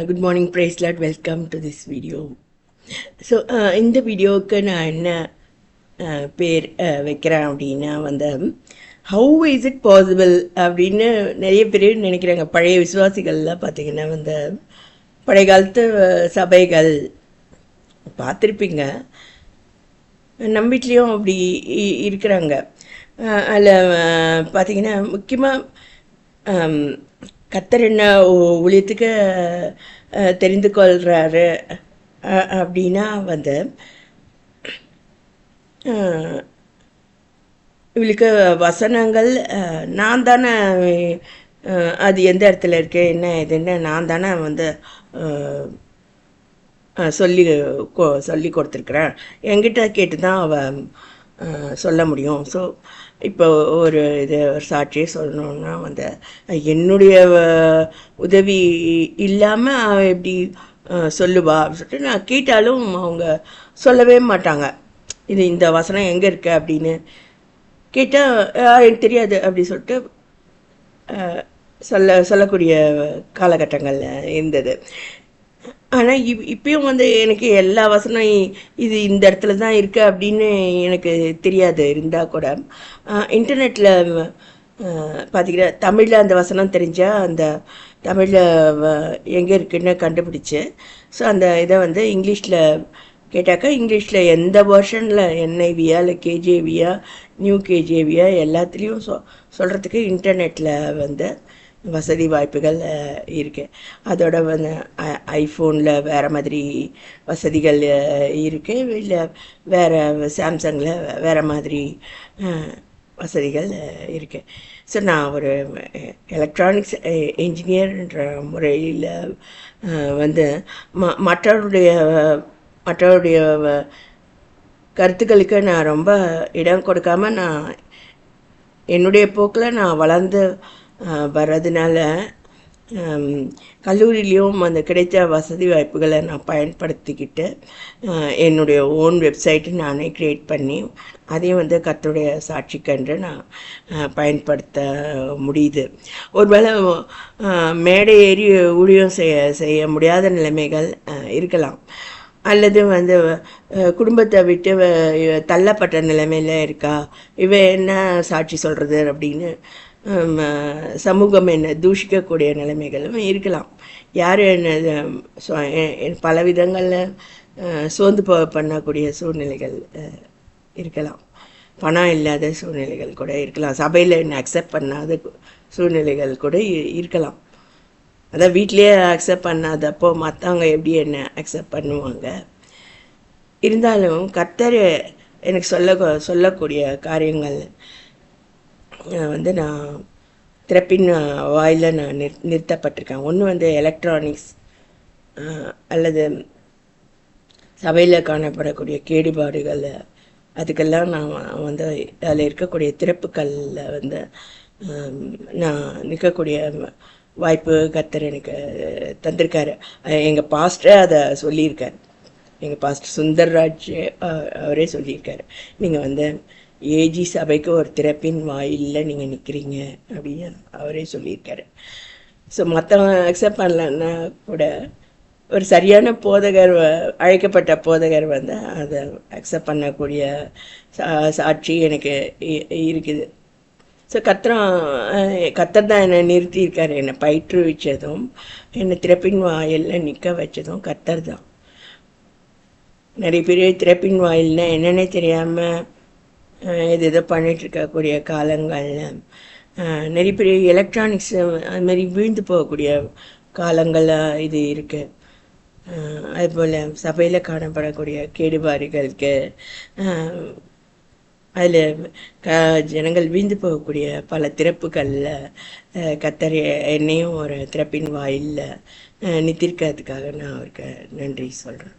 Good morning, praise lord. Welcome to this video. So இந்த வீடியோவுக்கு நான் என்ன பேர் வைக்கிறேன் அப்படின்னா ஹவு இஸ் இட் பாசிபிள் அப்படின்னு நிறைய பேர் நினைக்கிறாங்க. பழைய விசுவாசிகள்லாம் பார்த்திங்கன்னா பழைய காலத்து சபைகள் பார்த்துருப்பீங்க, நம்பிக்கையும் அப்படி இருக்கிறாங்க. அதில் பார்த்திங்கன்னா முக்கியமாக கர்த்தர் என்ன ஊழியத்துக்கு தெரிந்து கொள்கிறாரு அப்படின்னா இவளுக்கு வசனங்கள் நான் தானே, அது எந்த இடத்துல இருக்கு என்ன இதுன்னு நான் தானே சொல்லி கொடுத்துருக்குறேன். என்கிட்ட கேட்டு தான் அவள் சொல்ல முடியும். ஸோ இப்போ ஒரு சாட்சியை சொல்லணுன்னா என்னுடைய உதவி இல்லாமல் அவள் எப்படி சொல்லுவா அப்படின்னு சொல்லிட்டு நான் கேட்டாலும் அவங்க சொல்லவே மாட்டாங்க. இந்த வசனம் எங்கே இருக்கு அப்படின்னு கேட்டால் எனக்கு தெரியாது அப்படி சொல்லிட்டு சொல்லக்கூடிய காலகட்டங்கள் இருந்தது. ஆனால் இப்பயும் எனக்கு எல்லா வசனம் இது இந்த இடத்துல தான் இருக்குது அப்படின்னு எனக்கு தெரியாது. இருந்தால் கூட இன்டர்நெட்டில் பார்த்திங்கன்னா தமிழில் அந்த வசனம் தெரிஞ்சால் அந்த தமிழில் எங்கே இருக்குன்னு கண்டுபிடிச்சி ஸோ அந்த இதை இங்கிலீஷில் கேட்டாக்கா இங்கிலீஷில் எந்த வெர்ஷனில் NIVயா இல்லை KJVயா நியூ KJVயா எல்லாத்துலேயும் சொல்கிறதுக்கு இன்டர்நெட்டில் வசதி வாய்ப்புகள் இருக்குது. அதோட ஐஃபோனில் வேறு மாதிரி வசதிகள் இருக்குது, இல்லை வேறு சாம்சங்கில் வேறு மாதிரி வசதிகள் இருக்குது. ஸோ நான் ஒரு எலக்ட்ரானிக்ஸ் இன்ஜினியர்ன்ற முறையில் மற்றவருடைய கருத்துக்களுக்கு நான் ரொம்ப இடம் கொடுக்காமல் நான் என்னுடைய போக்கில் நான் வளர்ந்து வர்றதுனால கல்லூரியிலையும் கிடைத்த வசதி வாய்ப்புகளை நான் பயன்படுத்திக்கிட்டு என்னுடைய ஓன் வெப்சைட்டு நானே க்ரியேட் பண்ணி அதையும் கர்த்தருடைய சாட்சிக்கன்று நான் பயன்படுத்த முடியுது. ஒருவேளை மேடை ஏறி ஊழியம் செய்ய முடியாத நிலைமைகள் இருக்கலாம், அல்லது குடும்பத்தை விட்டு தள்ளப்பட்ட நிலைமையில் இருக்கா, இவ என்ன சாட்சி சொல்கிறது அப்படின்னு சமூகம் என்ன தூஷிக்கக்கூடிய நிலைமைகளும் இருக்கலாம். யார் என்ன பல விதங்களில் சோர்ந்து பண்ணக்கூடிய சூழ்நிலைகள் இருக்கலாம், பணம் இல்லாத சூழ்நிலைகள் கூட இருக்கலாம், சபையில் என்ன அக்செப்ட் பண்ணாத சூழ்நிலைகள் கூட இருக்கலாம். அதான் வீட்லேயே அக்செப்ட் பண்ணாதப்போ மற்றவங்க எப்படி என்ன அக்செப்ட் பண்ணுவாங்க. இருந்தாலும் கர்த்தர் எனக்கு சொல்லக்கூடிய காரியங்கள் நான் திறப்பின் வாயில் நான் நிறுத்தப்பட்டிருக்கேன். ஒன்று எலக்ட்ரானிக்ஸ் அல்லது சபையில் காணப்படக்கூடிய கேடுபாடுகள், அதுக்கெல்லாம் நான் அதில் இருக்கக்கூடிய திறப்புக்களில் நான் நிற்கக்கூடிய வாய்ப்பு கர்த்தர் எனக்கு தந்திருக்காரு. எங்கள் பாஸ்டரே அதை சொல்லியிருக்கார். எங்கள் பாஸ்டர் சுந்தர்ராஜ் அவரே சொல்லியிருக்காரு, நீங்கள் ஏஜி சபைக்கு ஒரு திறப்பின் வாயிலில் நீங்கள் நிற்கிறீங்க அப்படின்னு அவரே சொல்லியிருக்காரு. ஸோ மற்றவங்க அக்செப்ட் பண்ணலன்னா கூட ஒரு சரியான போதகர், அழைக்கப்பட்ட போதகர் அதை அக்செப்ட் பண்ணக்கூடிய சாட்சி எனக்கு இருக்குது. ஸோ கர்த்தர் தான் என்னை நிறுத்தியிருக்காரு. என்னை பயிற்றுவிச்சதும் என்னை திறப்பின் வாயிலில் நிற்க வச்சதும் கர்த்தர் தான். நிறைய பேர் திறப்பின் வாயில்னா என்னென்னே தெரியாமல் எதோ பண்ணிகிட்ருக்கக்கூடிய காலங்களில் நிறைய பேர் எலக்ட்ரானிக்ஸ் அதுமாரி வீழ்ந்து போகக்கூடிய காலங்கள் இது இருக்குது. அதுபோல் சபையில் காணப்படக்கூடிய கேடுபாடுகளுக்கு அதில் ஜனங்கள் வீழ்ந்து போகக்கூடிய பல திறப்புகளில் கர்த்தர் என்னையும் ஒரு திறப்பின் வாயிலில் நிறுத்திருக்கிறதுக்காக நான் அவருக்கு நன்றி சொல்கிறேன்.